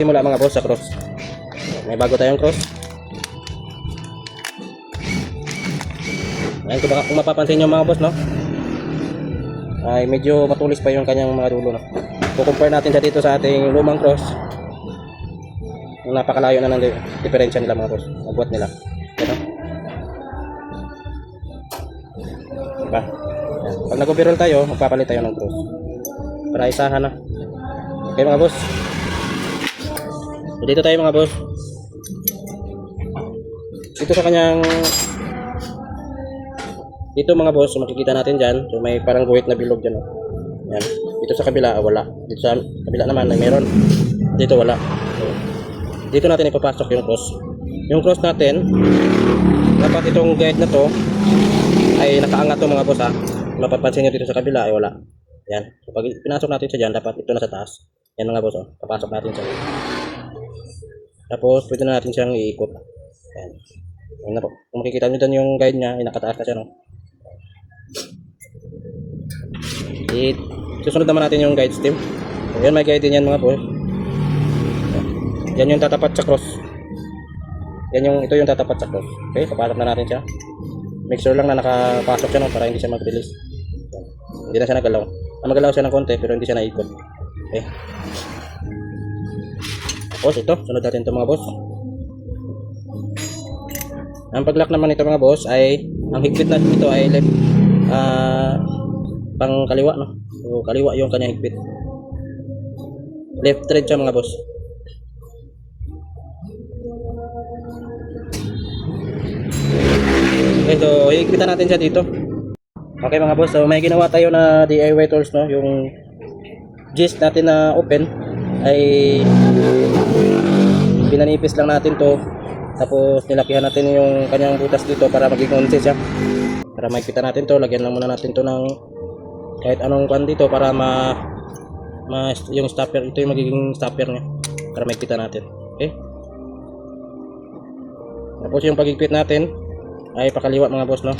Simula mga boss sa cross. May bago tayong cross. Ayan, kung mapapansin nyo mga boss, no? Ay medyo matulis pa yung kanyang mga dulo, no? Kukumpare natin siya dito sa ating lumang cross. Napakalayo na ng diferensya nila mga boss. Magbuhat nila. Ito. Diba? Ayan. Pag nag-overall tayo, magpapalit tayo ng cross. Para isahan na. Okay mga boss. So, dito tayo mga boss. Dito sa kanyang dito mga boss, so makikita natin dyan. So may parang guhit na bilog dyan. Yan. Dito sa kabila, wala. Dito sa kabila naman, ay meron. Dito wala. So, dito natin ipapasok yung cross. Yung cross natin, dapat itong guide na to ay nakaangat to mga boss ha. Mapapansin nyo dito sa kabila ay wala. Yan. So pag pinasok natin siya dyan, dapat ito na sa taas. Yan mga boss, oh. Papasok natin siya. Tapos pwede na natin siyang iikot. Yan. Yan na po. Kung makikita nyo dyan yung guide niya, ay nakataas na siya, no? Susunod naman natin yung guide stem. So, yan, may guide din yan mga boss. Yan yung tatapat sa cross. Ito yung tatapat sa cross. Okay, papasok na natin siya. Make sure lang na nakapasok siya, no, para hindi siya mag-release. Hindi na siya nagalaw. Magalaw siya ng konti pero hindi siya naikot. Okay. Tapos ito, sunod natin ito mga boss. Ang pag-lock naman ito mga boss ay ang higpit na ito ay left pang kaliwa, no. So kaliwa yung kanya higpit. Left thread siya mga boss. Okay, so higpitan natin siya dito. Okay mga boss, so may ginawa tayo na DIY tools, no. Yung gist natin na open ay pinanipis lang natin to. Tapos nilakihan natin yung kanyang butas dito para maging onse siya. Para makikita natin to, lagyan lang muna natin to ng kahit anong kwan dito para yung stopper, ito yung magiging stopper niya para makikita natin. Okay? Tapos yung pagigpit natin ay pakaliwa mga boss, no.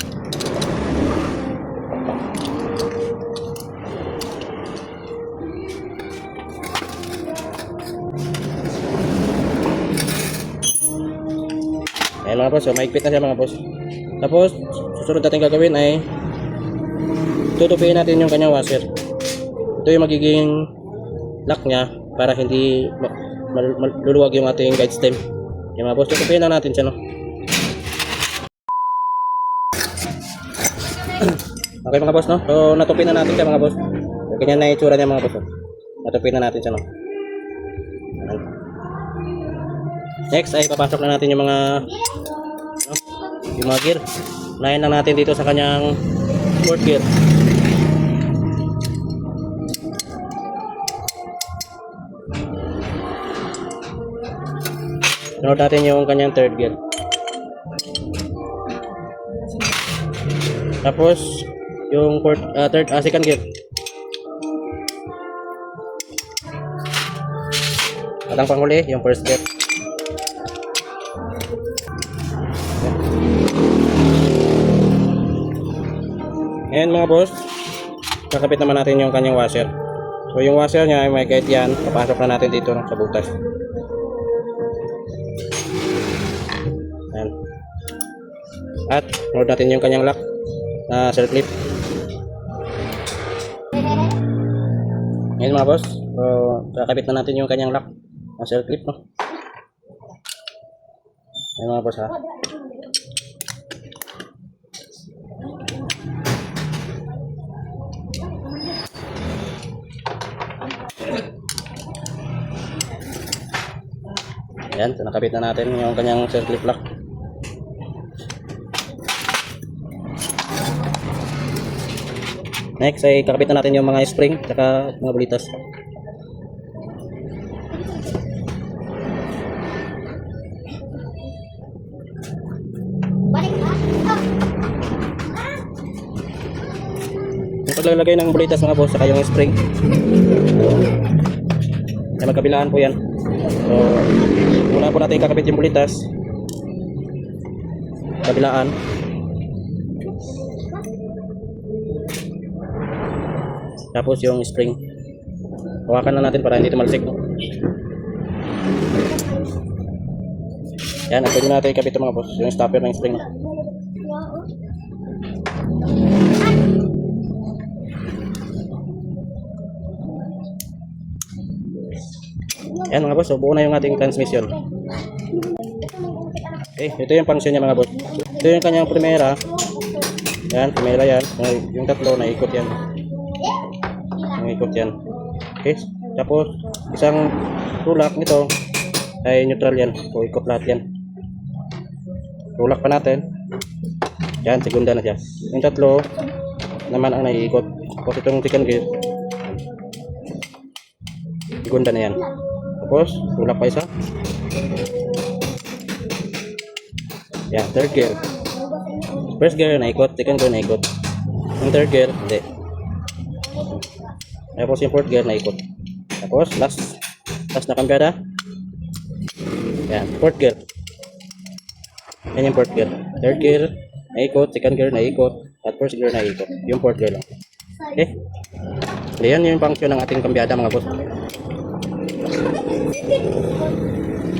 Ayan mga boss, so maigpit na siya mga boss. Tapos susunod natin gagawin ay tutupiin natin yung kanyang washer. Ito yung magiging lock niya para hindi maluluwag yung ating guide stem. Ayan mga boss, tutupiin na natin siya, no. Okay mga boss, no. So natupi na natin siya mga boss. So, ganyan na itsura niya mga boss, no? Natupi na natin siya, no. Next ay papasok na natin yung mga gear. Unahin lang natin dito sa kanyang fourth gear. Sunod natin yung kanyang third gear. Tapos yung second gear. At ang panghuli yung first gear. Ayan mga boss, kakapit naman natin yung kanyang washer. So yung washer niya ay may guide yan, papasok na natin dito sa butas. Ayan. At load natin yung kanyang lock na circlip. Ayan mga boss, so kakapit na natin yung kanyang lock na circlip, no? Ayan mga boss ha. Ayan, so nakabit na natin yung kanyang circlip lock. Next ay kakabit na natin yung mga spring at mga bulitas. Yung paglalagay ng bulitas mga boss saka yung spring ay magkabilaan po yan. So muna po natin kakabit yung bulitas kabilaan. Tapos yung spring hawakan na natin para hindi tumalsik, no? Yan, at pwede natin ikabit ito mga boss. Yung stopper ng spring. Yan mga boss, so buo na yung ating transmission. Okay, ito yung function niya mga boss. Ito yung kanyang primera. Yan, primera yan. Yung tatlo, naikot yan. Naikot yan. Okay, tapos isang tulak nito ay neutral yan. So, ikot lahat yan. Tulak pa natin. Yan, segunda na siya. Yung tatlo naman ang naiikot. Tapos itong second gear, segunda na yan. Tapos, tulak pa isa. Yan, third gear. First gear naikot, second gear naikot. Yung third gear, hindi. Tapos yung fourth gear naikot. Tapos, last na kambyada. Yan, fourth gear. Yan yung fourth gear. Third gear, naikot. Second gear, naikot. At first gear, naikot. Yung fourth gear lang. Okay? So, yan yung function ng ating kambyada mga boss.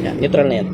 Yan, neutral na yan.